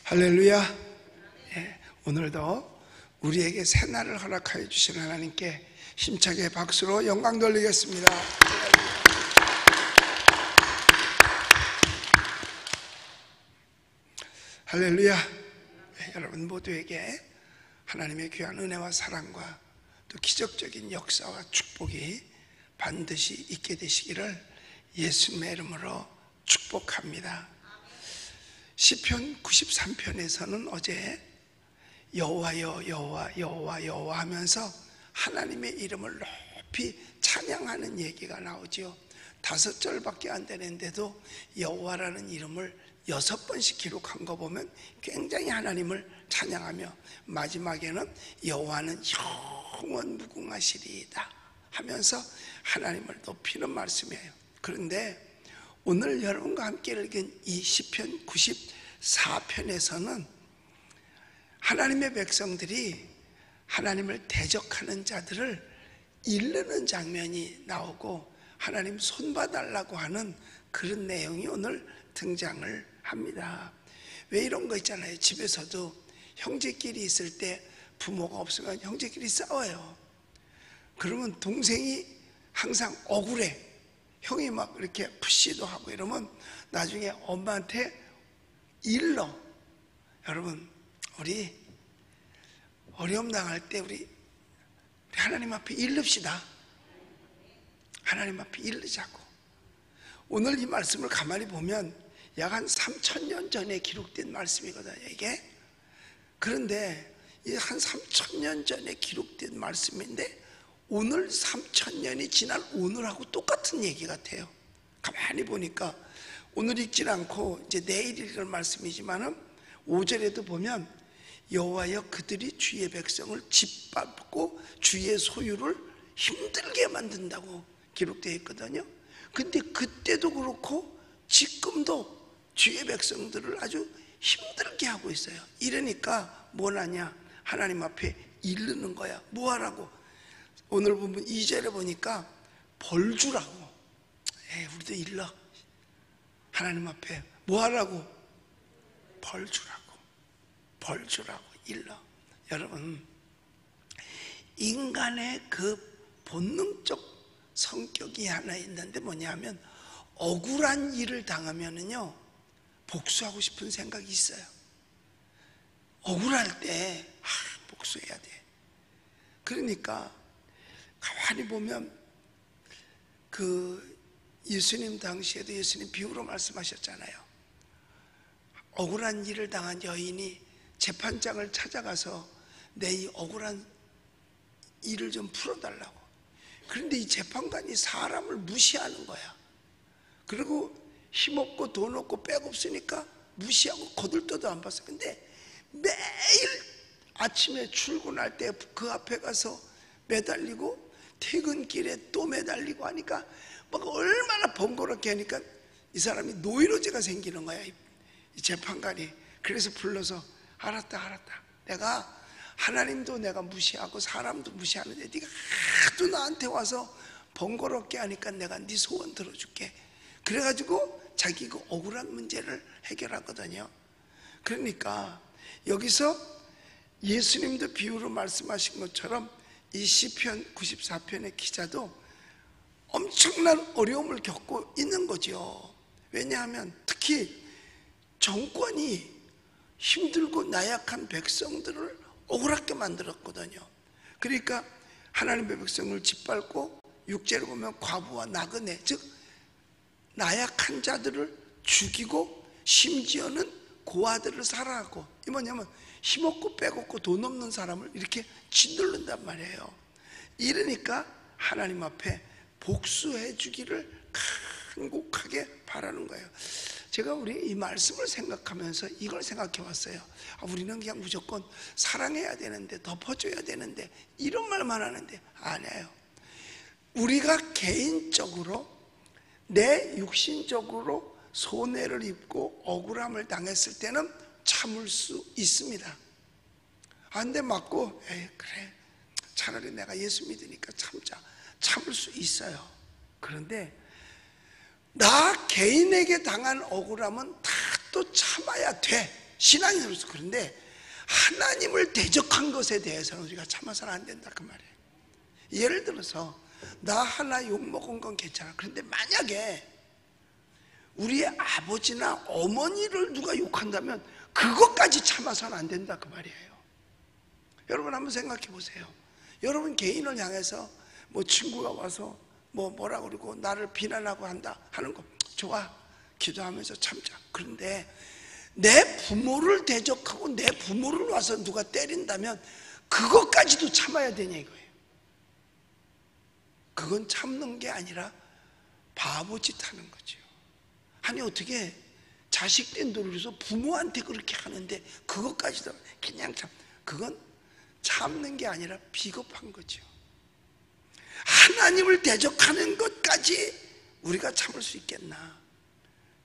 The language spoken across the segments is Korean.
할렐루야. 오늘도 우리에게 새날을 허락하여 주신 하나님께 힘차게 박수로 영광 돌리겠습니다. 할렐루야. 여러분 모두에게 하나님의 귀한 은혜와 사랑과 또 기적적인 역사와 축복이 반드시 있게 되시기를 예수님의 이름으로 축복합니다. 시편 93편에서는 어제 여호와여 여호와 여호와 여호와 하면서 하나님의 이름을 높이 찬양하는 얘기가 나오죠. 5절밖에 안 되는데도 여호와라는 이름을 6번씩 기록한 거 보면 굉장히 하나님을 찬양하며 마지막에는 여호와는 영원 무궁하시리이다 하면서 하나님을 높이는 말씀이에요. 그런데 오늘 여러분과 함께 읽은 이 시편 94편에서는 하나님의 백성들이 하나님을 대적하는 자들을 이르는 장면이 나오고 하나님 손봐달라고 하는 그런 내용이 오늘 등장을 합니다. 왜 이런 거 있잖아요. 집에서도 형제끼리 있을 때 부모가 없으면 형제끼리 싸워요. 그러면 동생이 항상 억울해. 형이 막 이렇게 푸시도 하고 이러면 나중에 엄마한테 일러. 여러분, 우리 어려움 당할 때 우리 하나님 앞에 일릅시다. 하나님 앞에 일르자고. 오늘 이 말씀을 가만히 보면 약 한 3000년 전에 기록된 말씀이거든요, 이게. 그런데 이 한 3000년 전에 기록된 말씀인데 오늘 3000년이 지난 오늘하고 똑같은 얘기 같아요. 가만히 보니까 오늘 읽진 않고 이제 내일 읽을 말씀이지만은 5절에도 보면 여호와여 그들이 주의 백성을 짓밟고 주의 소유를 힘들게 만든다고 기록되어 있거든요. 근데 그때도 그렇고 지금도 주의 백성들을 아주 힘들게 하고 있어요. 이러니까 뭐하냐? 하나님 앞에 이르는 거야. 뭐하라고? 오늘 보면 2절에 보니까 벌 주라고. 우리도 일러. 하나님 앞에 뭐하라고? 벌 주라고. 벌 주라고 일러. 여러분, 인간의 그 본능적 성격이 하나 있는데 뭐냐면 억울한 일을 당하면은요 복수하고 싶은 생각이 있어요. 억울할 때 복수해야 돼. 그러니까 가만히 보면 그 예수님 당시에도 예수님 비유로 말씀하셨잖아요. 억울한 일을 당한 여인이 재판장을 찾아가서 내 이 억울한 일을 좀 풀어달라고. 그런데 이 재판관이 사람을 무시하는 거야. 그리고 힘없고 돈 없고 백 없으니까 무시하고 거들떠도 안 봤어. 근데 매일 아침에 출근할 때 그 앞에 가서 매달리고 퇴근길에 또 매달리고 하니까 막 얼마나 번거롭게 하니까 이 사람이 노이로제가 생기는 거야, 이 재판관이. 그래서 불러서 알았다. 내가 하나님도 내가 무시하고 사람도 무시하는데 네가 하도 나한테 와서 번거롭게 하니까 내가 네 소원 들어줄게. 그래가지고 자기 그 억울한 문제를 해결하거든요. 그러니까 여기서 예수님도 비유로 말씀하신 것처럼 이 시편 94편의 기자도 엄청난 어려움을 겪고 있는 거죠. 왜냐하면 특히 정권이 힘들고 나약한 백성들을 억울하게 만들었거든요. 그러니까 하나님의 백성을 짓밟고 6절을 보면 과부와 나그네, 즉 나약한 자들을 죽이고 심지어는 고아들을 살아하고, 이 뭐냐면 힘없고 빼없고 돈 없는 사람을 이렇게 짓누른단 말이에요. 이러니까 하나님 앞에 복수해 주기를 간곡하게 바라는 거예요. 제가 우리 이 말씀을 생각하면서 이걸 생각해 왔어요. 우리는 그냥 무조건 사랑해야 되는데, 덮어줘야 되는데, 이런 말만 하는데 아니에요. 우리가 개인적으로 내 육신적으로 손해를 입고 억울함을 당했을 때는 참을 수 있습니다. 근데 맞고 그래 차라리 내가 예수 믿으니까 참을 수 있어요. 그런데 나 개인에게 당한 억울함은 다 또 참아야 돼. 신앙인으로서. 그런데 하나님을 대적한 것에 대해서는 우리가 참아서는 안 된다 그 말이에요. 예를 들어서 나 하나 욕먹은 건 괜찮아. 그런데 만약에 우리의 아버지나 어머니를 누가 욕한다면 그것까지 참아서는 안 된다 그 말이에요. 여러분 한번 생각해 보세요. 여러분 개인을 향해서 뭐 친구가 와서 뭐라 그러고 나를 비난하고 한다 하는 거 좋아, 기도하면서 참자. 그런데 내 부모를 대적하고 내 부모를 와서 누가 때린다면 그것까지도 참아야 되냐 이거예요. 그건 참는 게 아니라 바보짓 하는 거죠. 아니 어떻게 자식된 노릇에서 부모한테 그렇게 하는데 그것까지도 그냥 그건 참는 게 아니라 비겁한 거죠. 하나님을 대적하는 것까지 우리가 참을 수 있겠나.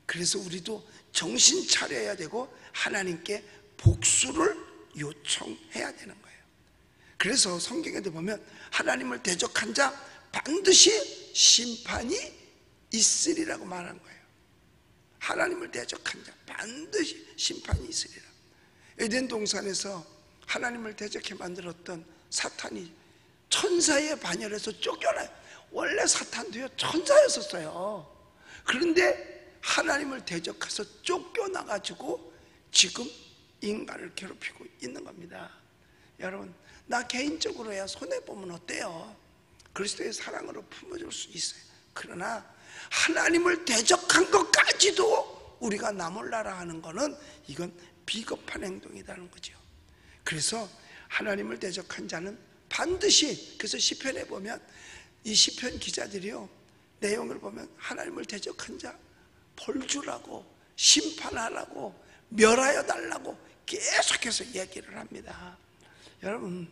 그래서 우리도 정신 차려야 되고 하나님께 복수를 요청해야 되는 거예요. 그래서 성경에도 보면 하나님을 대적한 자 반드시 심판이 있으리라고 말한 거예요. 하나님을 대적한 자 반드시 심판이 있으리라. 에덴 동산에서 하나님을 대적해 만들었던 사탄이 천사의 반열에서 쫓겨나요. 원래 사탄도요 천사였었어요. 그런데 하나님을 대적해서 쫓겨나가지고 지금 인간을 괴롭히고 있는 겁니다. 여러분 나 개인적으로야 손해보면 어때요? 그리스도의 사랑으로 품어줄 수 있어요. 그러나 하나님을 대적한 것까지도 우리가 나 몰라라 하는 거는 이건 비겁한 행동이라는 거죠. 그래서 하나님을 대적한 자는 반드시, 그래서 시편에 보면 이 시편 기자들이요 내용을 보면 하나님을 대적한 자 벌 주라고 심판하라고 멸하여 달라고 계속해서 얘기를 합니다. 여러분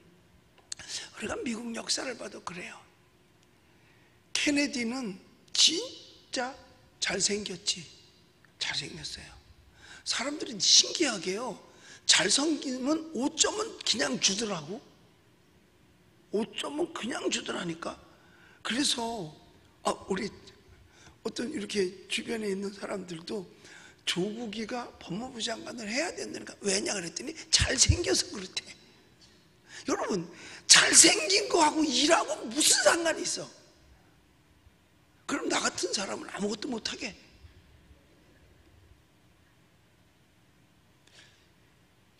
우리가 미국 역사를 봐도 그래요. 케네디는 진짜 잘생겼지. 잘생겼어요. 사람들이 신기하게요 잘생기면 5점은 그냥 주더라고. 5점은 그냥 주더라니까. 그래서 우리 어떤 이렇게 주변에 있는 사람들도 조국이가 법무부 장관을 해야 된다니까. 왜냐 그랬더니 잘생겨서 그렇대. 여러분 잘생긴 거하고 일하고 무슨 상관이 있어? 그럼 나 같은 사람은 아무것도 못하게.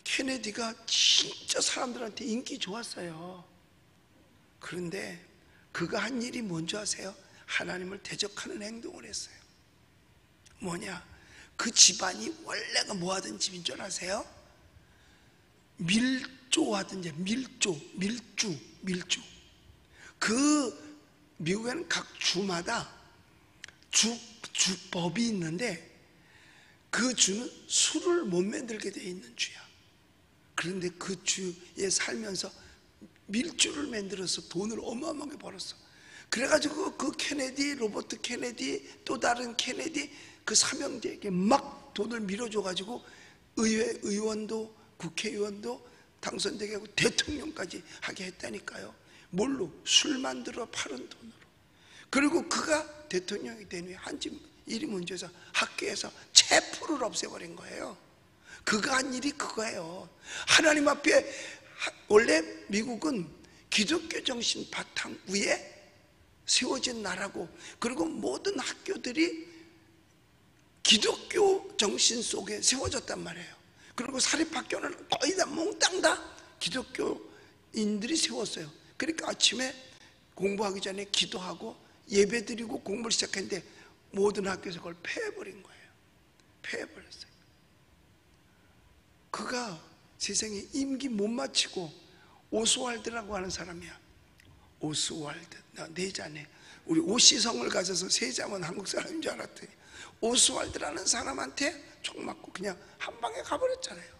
케네디가 진짜 사람들한테 인기 좋았어요. 그런데 그가 한 일이 뭔지 아세요? 하나님을 대적하는 행동을 했어요. 뭐냐? 그 집안이 원래가 뭐 하던 집인 줄 아세요? 밀조하던 집, 밀주. 그 미국에는 각 주마다 주법이 있는데 그 주는 술을 못 만들게 되어 있는 주야. 그런데 그 주에 살면서 밀주를 만들어서 돈을 어마어마하게 벌었어. 그래가지고 그 케네디, 로버트 케네디, 또 다른 케네디 그 삼형제에게 막 돈을 밀어줘가지고 의원도 국회의원도 당선되게 하고 대통령까지 하게 했다니까요. 뭘로? 술 만들어 파는 돈으로. 그리고 그가 대통령이 된 후에 한 일이 문제에서 학교에서 체포를 없애버린 거예요. 그가 한 일이 그거예요. 하나님 앞에 원래 미국은 기독교 정신 바탕 위에 세워진 나라고, 그리고 모든 학교들이 기독교 정신 속에 세워졌단 말이에요. 그리고 사립학교는 거의 다 몽땅 다 기독교인들이 세웠어요. 그러니까 아침에 공부하기 전에 기도하고 예배드리고 공부를 시작했는데 모든 학교에서 그걸 폐해버린 거예요. 폐해버렸어요. 그가 세상에 임기 못 마치고 오스왈드라고 하는 사람이야. 오스왈드. 네 자네. 우리 오시성을 가져서 세 자면 한국 사람인 줄 알았더니 오스왈드라는 사람한테 총 맞고 그냥 한 방에 가버렸잖아요.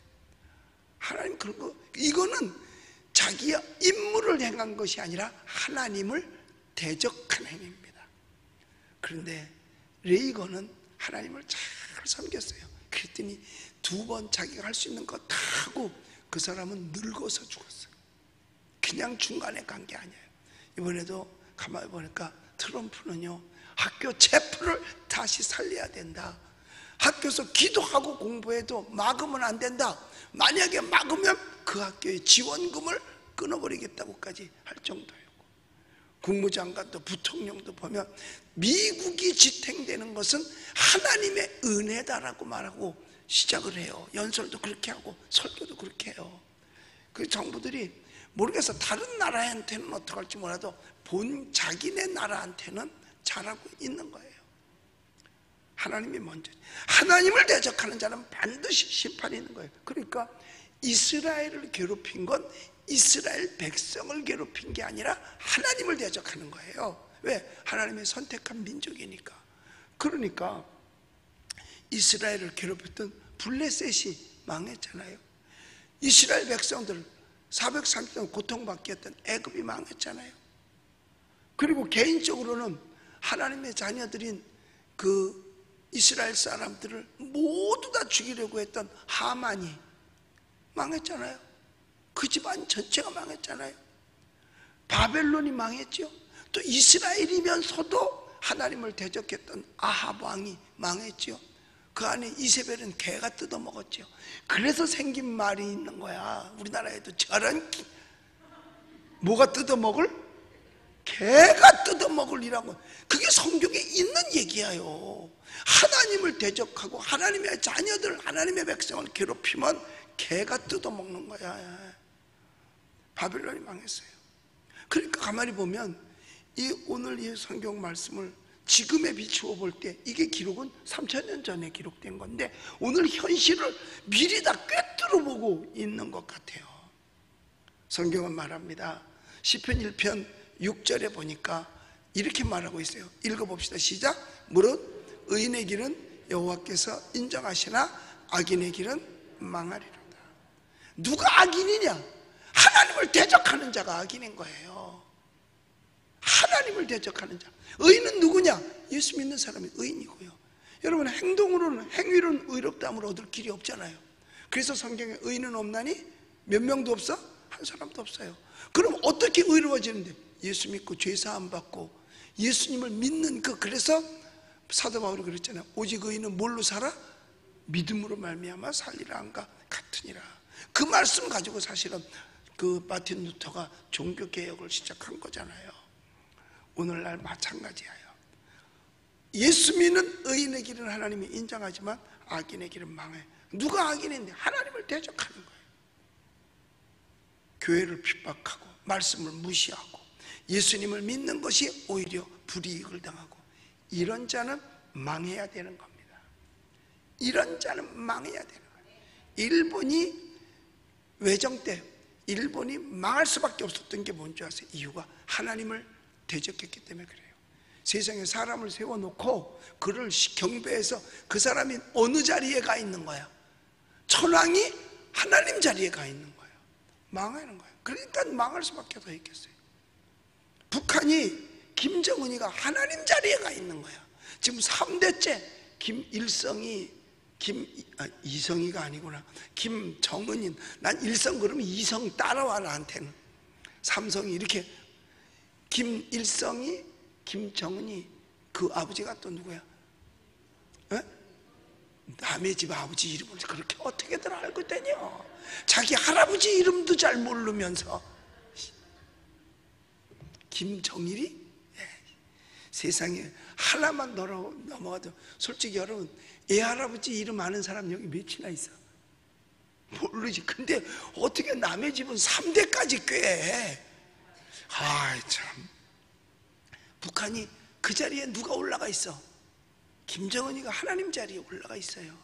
하나님 그런 거, 이거는 자기의 임무를 행한 것이 아니라 하나님을 대적한 행위입니다. 그런데 레이건은 하나님을 잘 섬겼어요. 그랬더니 2번 자기가 할 수 있는 거 다 하고 그 사람은 늙어서 죽었어요. 그냥 중간에 간 게 아니에요. 이번에도 가만히 보니까 트럼프는요 학교 체포를 다시 살려야 된다. 학교에서 기도하고 공부해도 막으면 안 된다. 만약에 막으면 그 학교의 지원금을 끊어버리겠다고까지 할 정도였고, 국무장관도 부통령도 보면 미국이 지탱되는 것은 하나님의 은혜다라고 말하고 시작을 해요. 연설도 그렇게 하고 설교도 그렇게 해요. 그 정부들이 모르겠어. 다른 나라한테는 어떡할지 몰라도 본 자기네 나라한테는 잘하고 있는 거예요. 하나님이 먼저. 하나님을 대적하는 자는 반드시 심판이 있는 거예요. 그러니까 이스라엘을 괴롭힌 건 이스라엘 백성을 괴롭힌 게 아니라 하나님을 대적하는 거예요. 왜? 하나님의 선택한 민족이니까. 그러니까 이스라엘을 괴롭혔던 블레셋이 망했잖아요. 이스라엘 백성들 430년 고통받게 했던 애굽이 망했잖아요. 그리고 개인적으로는 하나님의 자녀들인 그 이스라엘 사람들을 모두 다 죽이려고 했던 하만이 망했잖아요. 그 집안 전체가 망했잖아요. 바벨론이 망했죠. 또 이스라엘이면서도 하나님을 대적했던 아합 왕이 망했죠. 그 안에 이세벨은 개가 뜯어먹었죠. 그래서 생긴 말이 있는 거야. 우리나라에도 저런 뭐가 뜯어먹을? 개가 뜯어먹으리라고. 그게 성경에 있는 얘기예요. 하나님을 대적하고 하나님의 자녀들, 하나님의 백성을 괴롭히면 개가 뜯어먹는 거야. 바벨론이 망했어요. 그러니까 가만히 보면 오늘 이 성경 말씀을 지금에 비추어 볼 때 이게 기록은 3000년 전에 기록된 건데 오늘 현실을 미리 다 꿰뚫어 보고 있는 것 같아요. 성경은 말합니다. 시편 1편 6절에 보니까 이렇게 말하고 있어요. 읽어봅시다. 시작. 무릇 의인의 길은 여호와께서 인정하시나 악인의 길은 망하리로다. 누가 악인이냐? 하나님을 대적하는 자가 악인인 거예요. 하나님을 대적하는 자. 의인은 누구냐? 예수 믿는 사람이 의인이고요. 여러분, 행동으로는, 행위로는 의롭다함을 얻을 길이 없잖아요. 그래서 성경에 의인은 없나니 몇 명도 없어? 한 사람도 없어요. 그럼 어떻게 의로워지는데? 예수 믿고 죄 사함 받고 예수님을 믿는 그래서 사도 바울이 그랬잖아요. 오직 의인은 뭘로 살아? 믿음으로 말미암아 살리라 한가 같으니라. 그 말씀 가지고 사실은 그 마틴 루터가 종교 개혁을 시작한 거잖아요. 오늘날 마찬가지예요. 예수 믿는 의인의 길은 하나님이 인정하지만 악인의 길은 망해. 누가 악인인데? 하나님을 대적하는 거예요. 교회를 핍박하고 말씀을 무시하고 예수님을 믿는 것이 오히려 불이익을 당하고 이런 자는 망해야 되는 겁니다. 이런 자는 망해야 되는 거예요. 일본이 외정 때 일본이 망할 수밖에 없었던 게 뭔지 아세요? 이유가 하나님을 대적했기 때문에 그래요. 세상에 사람을 세워놓고 그를 경배해서 그 사람이 어느 자리에 가 있는 거야? 천황이 하나님 자리에 가 있는 거예요. 망하는 거예요. 그러니까 망할 수밖에 더 있겠어요. 북한이 김정은이가 하나님 자리에 가 있는 거야. 지금 3대째 이성이가 아니구나. 김정은이. 난 일성 그러면 이성 따라와. 나한테는 삼성이 이렇게. 김일성이 김정은이 그 아버지가 또 누구야? 에? 남의 집 아버지 이름을 그렇게 어떻게들 알고 있다뇨? 자기 할아버지 이름도 잘 모르면서. 김정일이? 세상에 하나만 넘어가도 솔직히 여러분 애 할아버지 이름 아는 사람 여기 몇이나 있어? 모르지. 근데 어떻게 남의 집은 3대까지 꽤? 아이 참. 북한이 그 자리에 누가 올라가 있어? 김정은이가 하나님 자리에 올라가 있어요.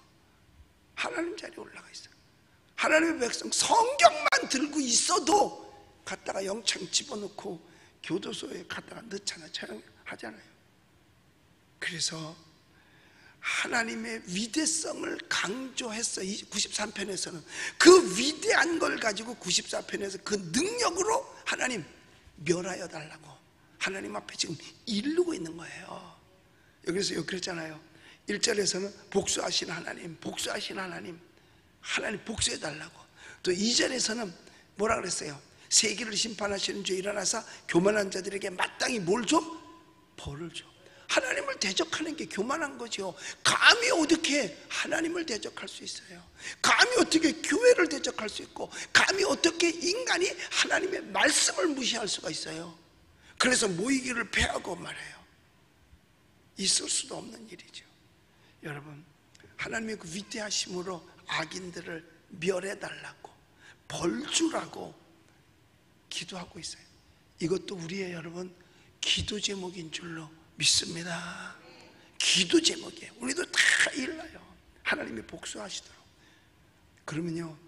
하나님 자리에 올라가 있어요. 하나님의 백성 성경만 들고 있어도 갖다가 영창 집어넣고 교도소에 갖다가 넣잖아. 촬영하잖아요. 그래서 하나님의 위대성을 강조했어. 93편에서는 그 위대한 걸 가지고 94편에서 그 능력으로 하나님 멸하여 달라고 하나님 앞에 지금 이르고 있는 거예요. 여기서 여기 그랬잖아요. 1절에서는 복수하신 하나님, 복수하신 하나님, 하나님 복수해 달라고. 또 2절에서는 뭐라 그랬어요? 세계를 심판하시는 주 일어나사 교만한 자들에게 마땅히 뭘 줘? 벌을 줘. 하나님을 대적하는 게 교만한 거죠. 감히 어떻게 하나님을 대적할 수 있어요? 감히 어떻게 교회를 대적할 수 있고, 감히 어떻게 인간이 하나님의 말씀을 무시할 수가 있어요? 그래서 모이기를 패하고 말해요. 있을 수도 없는 일이죠. 여러분, 하나님의 그 위대하심으로 악인들을 멸해달라고, 벌주라고 기도하고 있어요. 이것도 우리의 여러분 기도 제목인 줄로 믿습니다. 기도 제목이에요. 우리도 다 일러요. 하나님이 복수하시도록. 그러면요,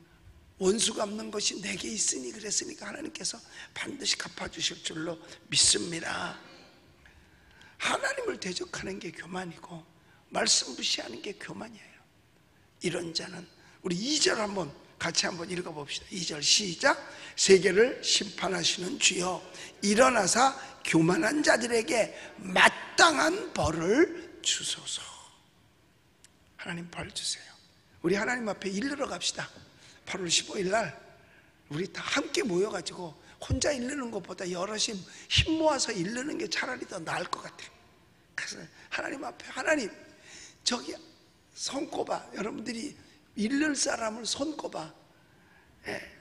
원수 갚는 것이 내게 있으니 그랬으니까 하나님께서 반드시 갚아주실 줄로 믿습니다. 하나님을 대적하는 게 교만이고 말씀 무시하는 게 교만이에요. 이런 자는, 우리 2절 한번 같이 한번 읽어봅시다. 2절 시작. 세계를 심판하시는 주여, 일어나사 교만한 자들에게 마땅한 벌을 주소서. 하나님 벌 주세요. 우리 하나님 앞에 일러러 갑시다. 8월 15일 날 우리 다 함께 모여가지고 혼자 일르는 것보다 여럿이 힘 모아서 일르는 게 차라리 더 나을 것 같아요. 그래서 하나님 앞에, 하나님 저기 손꼽아, 여러분들이 일를 사람을 손꼽아.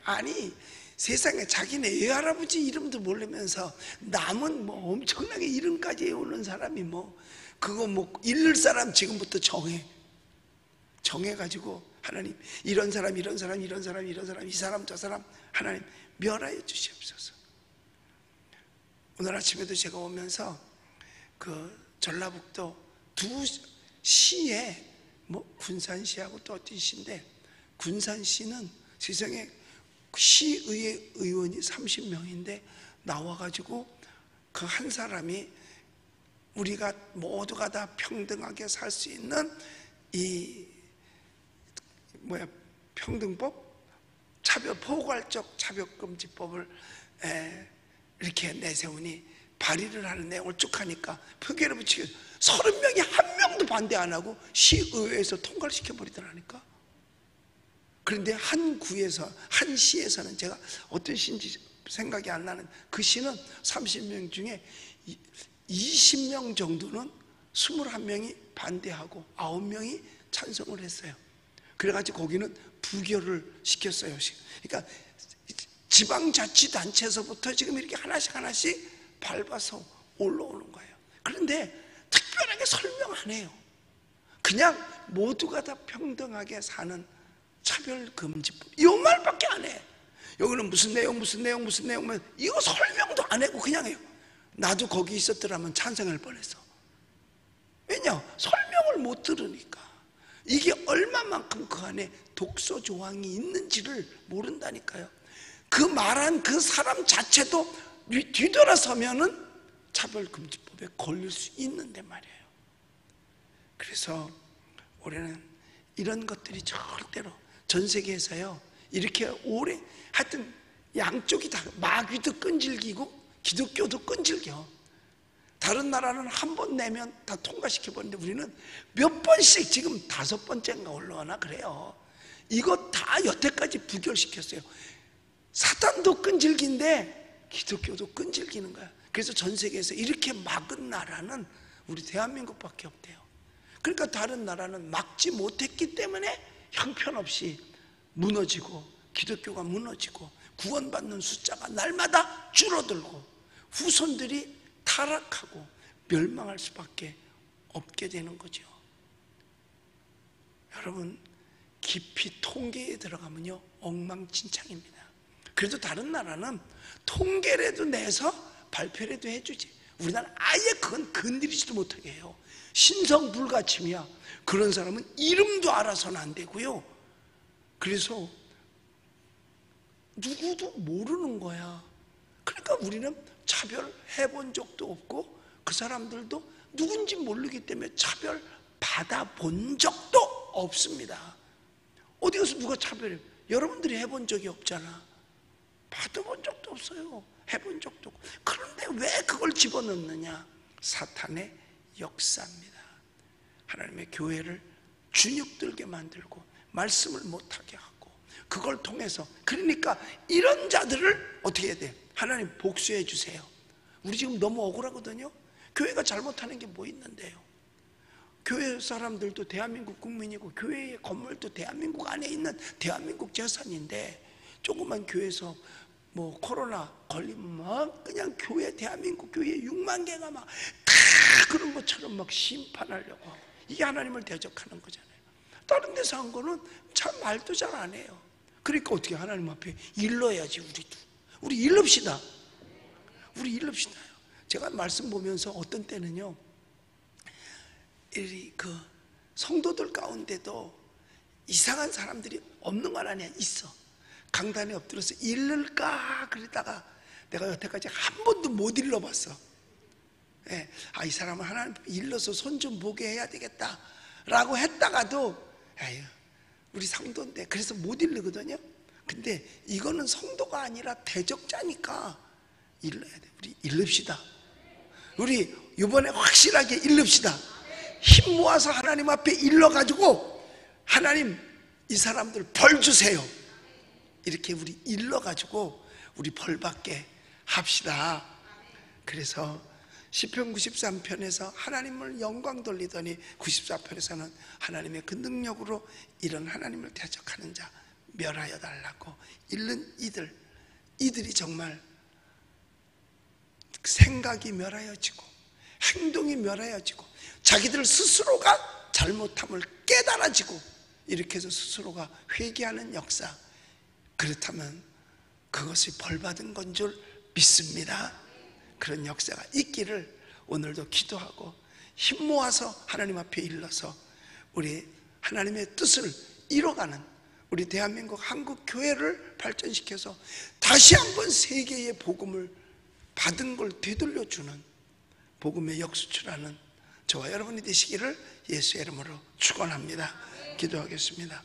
아니, 세상에 자기네 외할아버지 이름도 모르면서 남은 뭐 엄청나게 이름까지 외우는 사람이 뭐 그거 뭐 일를 사람 지금부터 정해가지고 하나님 이런 사람 이런 사람 이런 사람 이런 사람 이 사람 저 사람 하나님 멸하여 주시옵소서. 오늘 아침에도 제가 오면서 그 전라북도 두 시에 뭐 군산시하고 또 어떤 시인데, 군산시는 세상에 시의회 의원이 30명인데 나와가지고 그 한 사람이 우리가 모두가 다 평등하게 살 수 있는 이 평등법, 포괄적 차별금지법을 이렇게 내세우니 발의를 하는 내용을 쭉 하니까 표결을 붙이고 30명이 한 명도 반대 안 하고 시의회에서 통과를 시켜버리더라니까. 그런데 한 구에서, 한 시에서는, 제가 어떤 시인지 생각이 안 나는 그 시는 30명 중에 20명 정도는 21명이 반대하고 9명이 찬성을 했어요. 그래가지고 거기는 부결을 시켰어요. 그러니까 지방자치단체에서부터 지금 이렇게 하나씩 밟아서 올라오는 거예요. 그런데 특별하게 설명 안 해요. 그냥 모두가 다 평등하게 사는 차별금지법, 이 말밖에 안 해. 여기는 무슨 내용 이거 설명도 안 하고 그냥 해요. 나도 거기 있었더라면 찬성할 뻔했어. 왜냐? 설명을 못 들으니까. 이게 얼마만큼 그 안에 독소 조항이 있는지를 모른다니까요. 그 말한 그 사람 자체도 뒤돌아서면은 차별금지법에 걸릴 수 있는데 말이에요. 그래서 올해는 이런 것들이 절대로 전 세계에서요 이렇게 오래, 하여튼 양쪽이 다, 마귀도 끈질기고 기독교도 끈질겨. 다른 나라는 한 번 내면 다 통과시켜버리는데 우리는 몇 번씩, 지금 5번째인가 올라오나 그래요. 이거 다 여태까지 부결시켰어요. 사탄도 끈질긴데 기독교도 끈질기는 거야. 그래서 전 세계에서 이렇게 막은 나라는 우리 대한민국밖에 없대요. 그러니까 다른 나라는 막지 못했기 때문에 형편없이 무너지고 기독교가 무너지고 구원받는 숫자가 날마다 줄어들고 후손들이 타락하고 멸망할 수밖에 없게 되는 거죠. 여러분, 깊이 통계에 들어가면요 엉망진창입니다. 그래도 다른 나라는 통계라도 내서 발표라도 해주지. 우리나라는 아예 그건 건드리지도 못하게 해요. 신성불가침이야. 그런 사람은 이름도 알아서는 안 되고요. 그래서 누구도 모르는 거야. 그러니까 우리는 차별해본 적도 없고 그 사람들도 누군지 모르기 때문에 차별 받아본 적도 없습니다. 어디 가서 누가 차별해? 여러분들이 해본 적이 없잖아. 받아본 적도 없어요. 해본 적도 없고. 그런데 왜 그걸 집어넣느냐? 사탄의 역사입니다. 하나님의 교회를 주눅들게 만들고 말씀을 못하게 하고, 그걸 통해서, 그러니까 이런 자들을 어떻게 해야 돼? 하나님 복수해 주세요. 우리 지금 너무 억울하거든요. 교회가 잘못하는 게 뭐 있는데요? 교회 사람들도 대한민국 국민이고 교회의 건물도 대한민국 안에 있는 대한민국 재산인데 조그만 교회에서 뭐 코로나 걸리면 막 그냥 교회 대한민국 교회 6만 개가 막 다 그런 것처럼 막 심판하려고 하고 이게 하나님을 대적하는 거잖아요. 다른 데서 한 거는 참 말도 잘 안 해요. 그러니까 어떻게 하나님 앞에 일러야지. 우리 일릅시다. 우리 일릅시다요. 제가 말씀 보면서 어떤 때는요, 그 성도들 가운데도 이상한 사람들이 없는 건 아니야. 있어. 강단에 엎드려서 일를까 그러다가 내가 여태까지 한 번도 못 일러봤어. 예. 이 사람은 하나님 일러서 손 좀 보게 해야 되겠다 라고 했다가도 에휴, 우리 성도인데 그래서 못 일르거든요. 근데 이거는 성도가 아니라 대적자니까 일러야 돼. 우리 일릅시다. 우리 이번에 확실하게 일릅시다. 힘 모아서 하나님 앞에 일러가지고 하나님 이 사람들 벌 주세요. 이렇게 우리 일러가지고 우리 벌 받게 합시다. 그래서 시편 93편에서 하나님을 영광 돌리더니 94편에서는 하나님의 그 능력으로 이런 하나님을 대적하는 자 멸하여 달라고 잃는 이들이 정말 생각이 멸하여지고 행동이 멸하여지고 자기들 스스로가 잘못함을 깨달아지고 이렇게 해서 스스로가 회개하는 역사, 그렇다면 그것이 벌받은 건 줄 믿습니다. 그런 역사가 있기를 오늘도 기도하고 힘 모아서 하나님 앞에 일러서 우리 하나님의 뜻을 이뤄가는 우리 대한민국 한국 교회를 발전시켜서 다시 한번 세계의 복음을 받은 걸 되돌려주는 복음의 역수출하는 저와 여러분이 되시기를 예수의 이름으로 축원합니다. 기도하겠습니다.